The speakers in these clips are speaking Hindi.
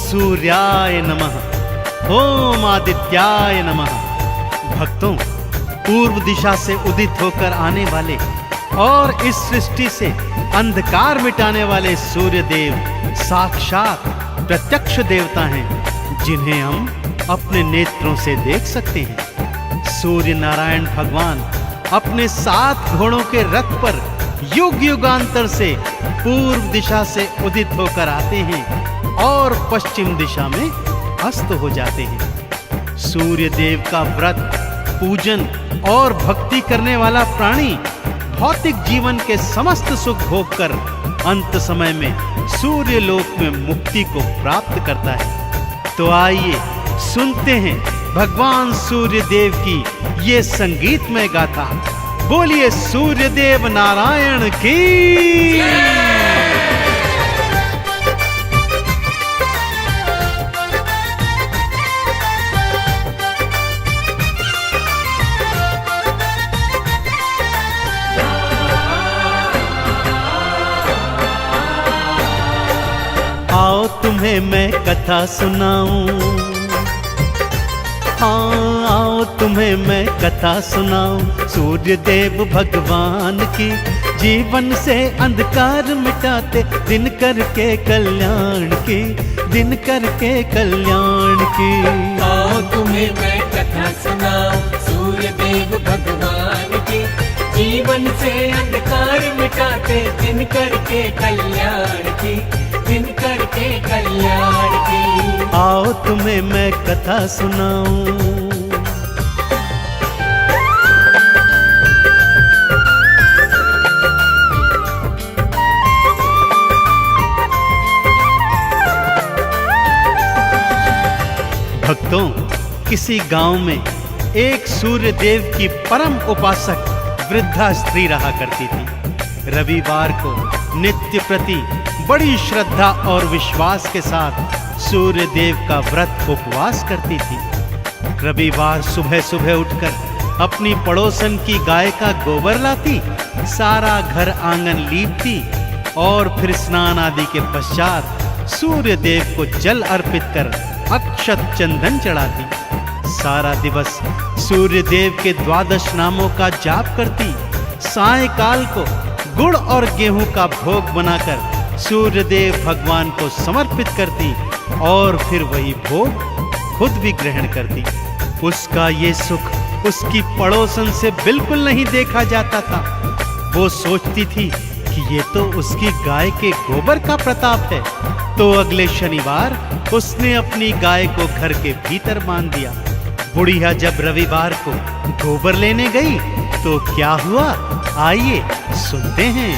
सूर्याय नमः, ओम आदित्याय नमः। भक्तों, पूर्व दिशा से उदित होकर आने वाले और इस सृष्टि से अंधकार मिटाने वाले सूर्य देव साक्षात प्रत्यक्ष देवता हैं, जिन्हें हम अपने नेत्रों से देख सकते हैं। सूर्य नारायण भगवान अपने 7 घोड़ों के रथ पर युग युगांतर से पूर्व दिशा से उदित होकर आते हैं और पश्चिम दिशा में अस्त हो जाते हैं। सूर्य देव का व्रत, पूजन और भक्ति करने वाला प्राणी भौतिक जीवन के समस्त सुख भोग कर अंत समय में सूर्य लोक में मुक्ति को प्राप्त करता है। तो आइए सुनते हैं भगवान सूर्य देव की ये संगीतमय गाथा। बोलिए सूर्य देव नारायण की। आओ तुम्हें मैं कथा सुनाऊं, हाँ आओ तुम्हें मैं कथा सुनाऊं सूर्य देव भगवान की। जीवन से अंधकार मिटाते दिन करके कल्याण की, दिन करके कल्याण की। आओ तुम्हें मैं कथा सुनाऊं सूर्य देव भगवान की। जीवन से अंधकार मिटाते दिन करके कल्याण की, दिन करके कल्याण की। आओ तुम्हें मैं कथा सुनाऊं। भक्तों, किसी गांव में एक सूर्य देव की परम उपासक वृद्धा स्त्री रहा करती थी। रविवार को नित्य प्रति बड़ी श्रद्धा और विश्वास के साथ सूर्य देव का व्रत उपवास करती थी। रविवार सुबह सुबह उठकर अपनी पड़ोसन की गाय का गोबर लाती, सारा घर आंगन लीपती और फिर स्नान आदि के पश्चात सूर्य देव को जल अर्पित कर अक्षत चंदन चढ़ाती। सारा दिवस सूर्य देव के 12 नामों का जाप करती। सायंकाल को गुड़ और गेहूं का भोग बनाकर सूर्य देव भगवान को समर्पित करती और फिर वही भोग खुद भी ग्रहण करती। उसका ये सुख उसकी पड़ोसन से बिल्कुल नहीं देखा जाता था। वो सोचती थी कि ये तो उसकी गाय के गोबर का प्रताप है। तो अगले शनिवार उसने अपनी गाय को घर के भीतर बांध दिया। बुढ़िया जब रविवार को गोबर लेने गई तो क्या हुआ, आइए सुनते हैं।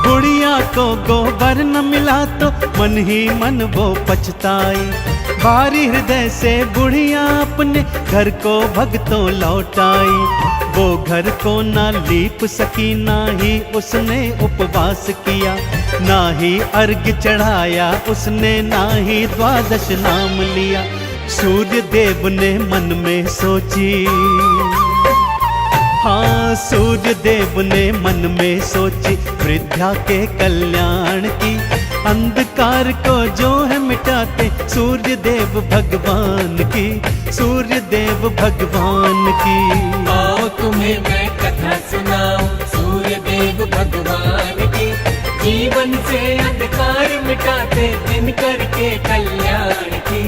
बुढ़िया को गोबर न मिला तो मन ही मन वो पछताई। भारी हृदय से बुढ़िया अपने घर को भगतों लौटाई। वो घर को ना लीप सकी, ना ही उसने उपवास किया, ना ही अर्घ्य चढ़ाया उसने, ना ही 12 नाम लिया। सूर्य देव ने मन में सोची, हाँ सूर्य देव ने मन में सोची वृद्धा के कल्याण की। अंधकार को जो है मिटाते सूर्य देव भगवान की, सूर्य देव भगवान की। आओ तुम्हें मैं कथा सुनाऊं सूर्य देव भगवान की। जीवन से अंधकार मिटाते दिन करके कल्याण की,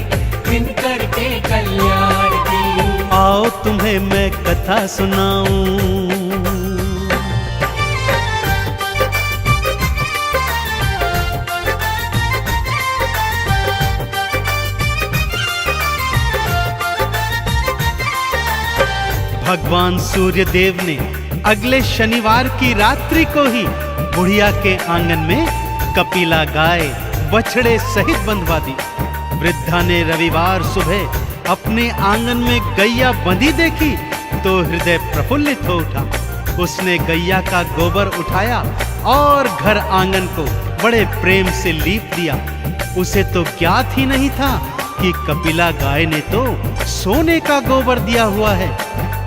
दिन करके कल्याण की। आओ तुम्हें मैं कथा सुनाऊं। भगवान सूर्य देव ने अगले शनिवार की रात्रि को ही बुढ़िया के आंगन में कपिला गाय बछड़े सहित बंधवा दी। वृद्धा ने रविवार सुबह अपने आंगन में गैया बंधी देखी तो हृदय प्रफुल्लित हो उठा। उसने गैया का गोबर उठाया और घर आंगन को बड़े प्रेम से लीप दिया। उसे तो ज्ञात ही नहीं था कि कपिला गाय ने तो सोने का गोबर दिया हुआ है।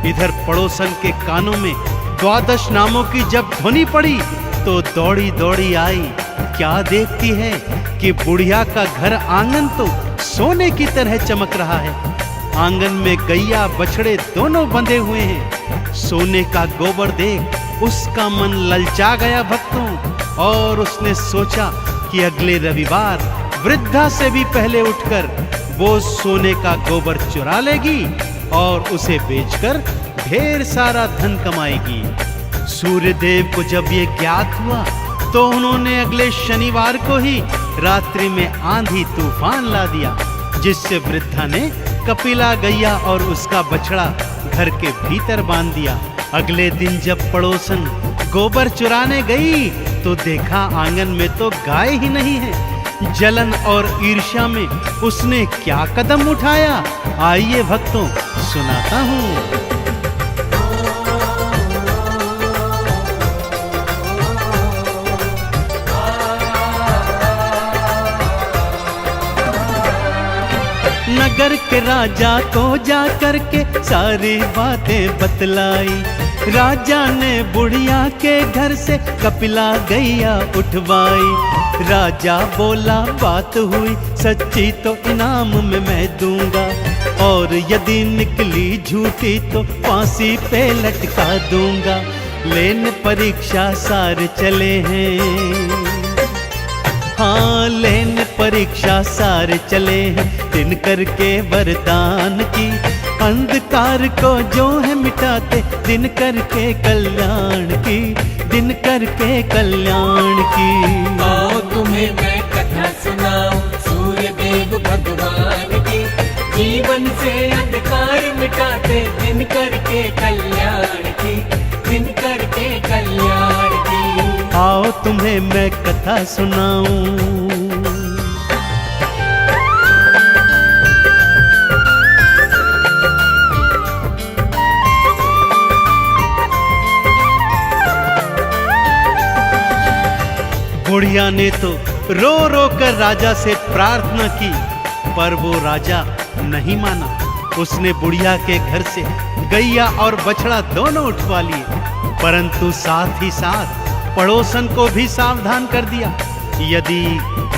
इधर पड़ोसन के कानों में 12 नामों की जब ध्वनि पड़ी तो दौड़ी दौड़ी आई। क्या देखती है कि बुढ़िया का घर आंगन तो सोने की तरह चमक रहा है। आंगन में गैया बछड़े दोनों बंधे हुए हैं। सोने का गोबर देख उसका मन ललचा गया भक्तों, और उसने सोचा कि अगले रविवार वृद्धा से भी पहले उठकर वो सोने का गोबर चुरा लेगी और उसे बेचकर ढेर सारा धन कमाएगी। सूर्यदेव को जब ये ज्ञात हुआ तो उन्होंने अगले शनिवार को ही रात्रि में आंधी तूफान ला दिया, जिससे वृद्धा ने कपिला गैया और उसका बछड़ा घर के भीतर बांध दिया। अगले दिन जब पड़ोसन गोबर चुराने गई तो देखा आंगन में तो गाय ही नहीं है। जलन और ईर्ष्या में उसने क्या कदम उठाया, आइए भक्तों सुनाता हूँ। नगर के राजा को जा करके सारी बातें बतलाई। राजा ने बुढ़िया के घर से कपिला गैया उठवाई। राजा बोला बात हुई सच्ची तो इनाम में मैं दूंगा, और यदि निकली झूठी तो फांसी पे लटका दूंगा। लेने परीक्षा सारे चले हैं, हाँ लेने परीक्षा सारे चले हैं। दिन करके वरदान की अंधकार को जो है मिटाते, दिन करके कल्याण की, दिन करके कल्याण की। आओ तुम्हें मैं कथा सुनाऊं सूर्य देव भगवान की। जीवन से अंधकार मिटाते, दिन करके कल्याण की, दिन करके कल्याण की। आओ तुम्हें मैं कथा सुनाऊं। बुढ़िया ने तो रो रो कर राजा से प्रार्थना की, पर वो राजा नहीं माना। उसने बुढ़िया के घर से गैया और बछड़ा दोनों उठवा लिए, परंतु साथ ही साथ पड़ोसन को भी सावधान कर दिया। यदि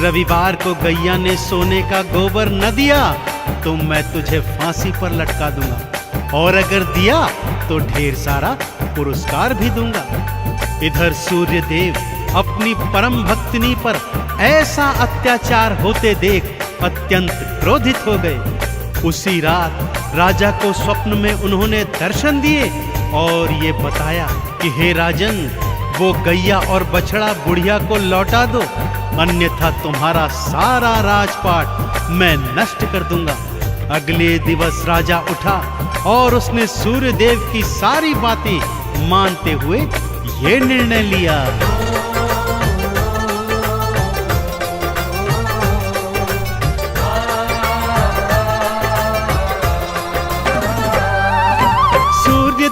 रविवार को गैया ने सोने का गोबर न दिया तो मैं तुझे फांसी पर लटका दूंगा, और अगर दिया तो ढेर सारा पुरस्कार भी दूंगा। इधर सूर्यदेव अपनी परम भक्तिनी पर ऐसा अत्याचार होते देख अत्यंत क्रोधित हो गए। उसी रात राजा को स्वप्न में उन्होंने दर्शन दिए और ये बताया कि हे राजन, वो गैया और बछड़ा बुढ़िया को लौटा दो, अन्यथा तुम्हारा सारा राजपाट मैं नष्ट कर दूंगा। अगले दिवस राजा उठा और उसने सूर्यदेव की सारी बातें मानते हुए ये निर्णय लिया।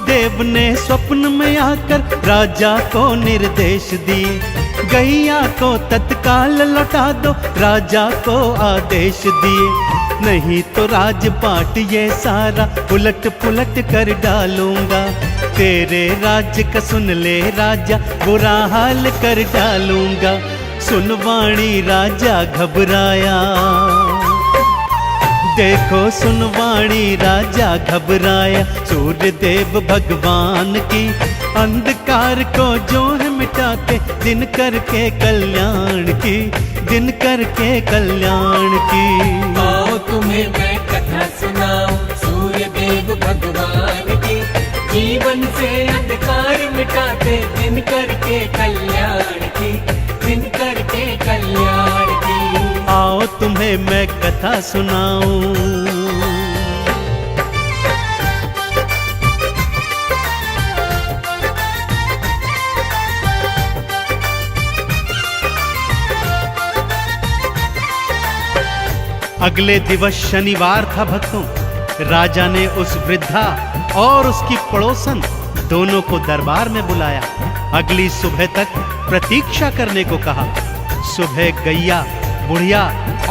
देव ने स्वप्न में आकर राजा को निर्देश दिए, गैया को तत्काल लौटा दो, राजा को आदेश दिए। नहीं तो राजपाट ये सारा उलट पुलट कर डालूंगा। तेरे राज्य का सुन ले राजा, बुरा हाल कर डालूंगा। सुनवाणी राजा घबराया, देखो सुनवाणी राजा घबराया। सूर्यदेव भगवान की अंधकार को जो है मिटाते, दिन करके कल्याण की, दिन करके कल्याण की। आओ तुम्हें मैं कथा सुनाऊं सूर्यदेव भगवान की। जीवन से अंधकार मिटाते, दिन करके कल्याण की, दिन करके कल्याण की। आओ तुम्हें मैं कथा सुनाऊं। अगले दिवस शनिवार था भक्तों। राजा ने उस वृद्धा और उसकी पड़ोसन दोनों को दरबार में बुलाया। अगली सुबह तक प्रतीक्षा करने को कहा। सुबह गैया बुढ़िया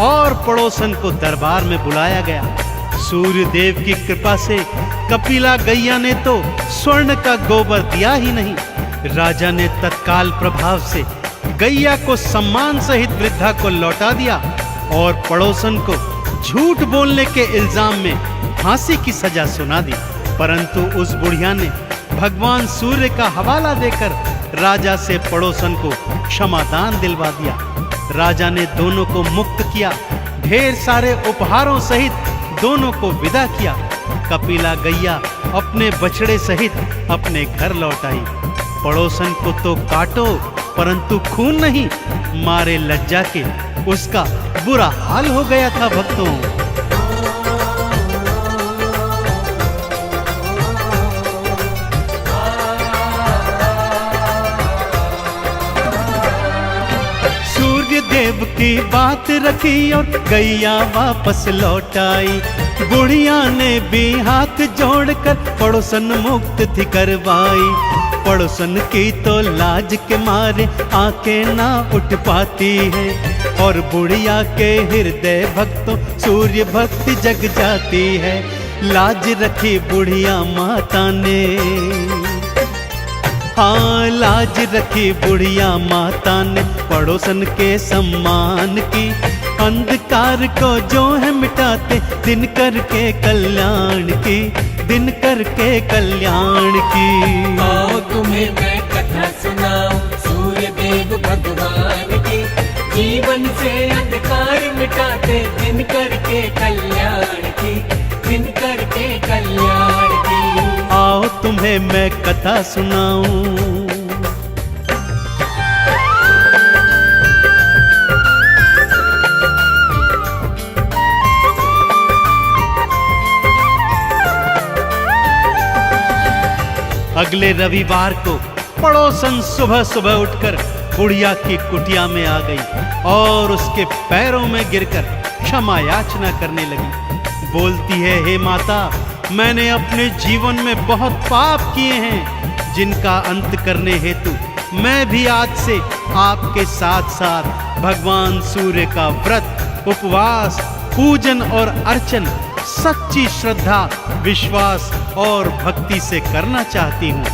और पड़ोसन को दरबार में बुलाया गया। सूर्य देव की कृपा से कपिला गैया ने तो स्वर्ण का गोबर दिया ही नहीं। राजा ने तत्काल प्रभाव से गैया को सम्मान सहित वृद्धा को लौटा दिया और पड़ोसन को झूठ बोलने के इल्जाम में फांसी की सजा सुना दी। परंतु उस बुढ़िया ने भगवान सूर्य का हवाला देकर राजा से पड़ोसन को क्षमादान दिलवा दिया। राजा ने दोनों को मुक्त किया, ढेर सारे उपहारों सहित दोनों को विदा किया। कपिला गैया अपने बछड़े सहित अपने घर लौट आई। पड़ोसन को तो काटो परंतु खून नहीं, मारे लज्जा के उसका बुरा हाल हो गया था भक्तों। देव की बात रखी और गैया वापस लौट आई। बुढ़िया ने भी हाथ जोड़कर पड़ोसन मुक्त थी करवाई। पड़ोसन की तो लाज के मारे आंखें ना उठ पाती है और बुढ़िया के हृदय भक्तों सूर्य भक्ति जग जाती है। लाज रखी बुढ़िया माता ने, हाँ लाज रखी बुढ़िया माता ने पड़ोसन के सम्मान की। अंधकार को जो है मिटाते दिन करके कल्याण की, दिन करके कल्याण की। आओ तुम्हें मैं कथा सुनाऊं सूर्य देव भगवान की। जीवन से अंधकार मिटाते दिन करके कल्याण की, दिन करके कल्याण की। आओ तुम्हें मैं कथा सुनाऊं। अगले रविवार को पड़ोसन सुबह सुबह उठकर बुढ़िया की कुटिया में आ गई और उसके पैरों में गिरकर क्षमा याचना करने लगी। बोलती है, हे माता, मैंने अपने जीवन में बहुत पाप किए हैं जिनका अंत करने हेतु मैं भी आज से आपके साथ साथ भगवान सूर्य का व्रत, उपवास, पूजन और अर्चन सच्ची श्रद्धा, विश्वास और भक्ति से करना चाहती हूँ।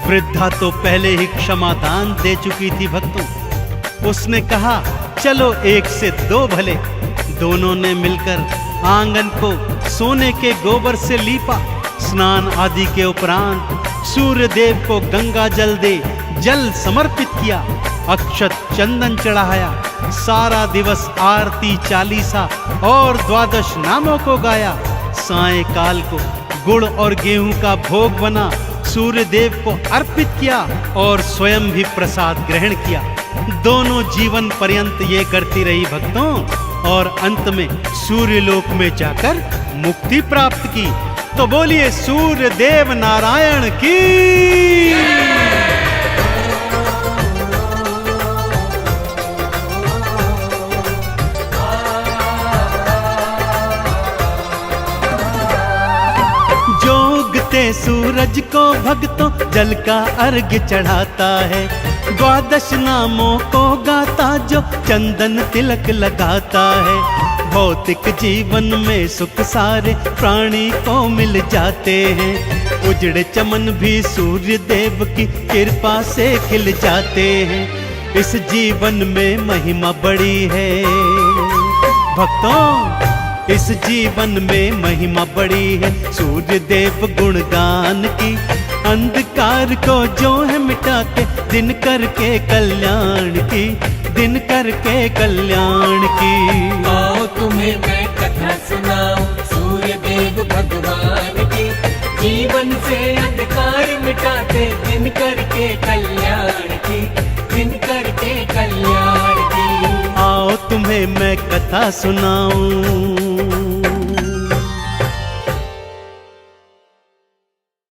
वृद्धा तो पहले ही क्षमादान दे चुकी थी भक्तों। उसने कहा, चलो एक से दो भले। दोनों ने मिलकर आंगन को सोने के गोबर से लीपा। स्नान आदि के उपरांत सूर्य देव को गंगा जल दे जल समर्पित किया, अक्षत चंदन चढ़ाया। सारा दिवस आरती, चालीसा और द्वादश नामों को गाया। सायंकाल को गुड़ और गेहूं का भोग बना सूर्य देव को अर्पित किया और स्वयं भी प्रसाद ग्रहण किया। दोनों जीवन पर्यंत ये करती रही भक्तों और अंत में सूर्य लोक में जाकर मुक्ति प्राप्त की। तो बोलिए सूर्य देव नारायण की। सूरज को भक्तों जल का अर्घ्य चढ़ाता है। द्वादश नामों को गाता जो चंदन तिलक लगाता है। भौतिक जीवन में सुख सारे प्राणी को मिल जाते हैं। उजड़े चमन भी सूर्य देव की कृपा से खिल जाते हैं। इस जीवन में महिमा बड़ी है भक्तों, इस जीवन में महिमा बड़ी है सूर्य देव गुणगान की। अंधकार को जो है मिटाते दिन करके कल्याण की, दिन करके कल्याण की। आओ तुम्हें मैं कथा सुनाऊं सूर्य देव भगवान की। जीवन से अंधकार मिटाते दिन करके कल्याण की, दिन करके कल्याण की। आओ तुम्हें मैं कथा सुनाऊं।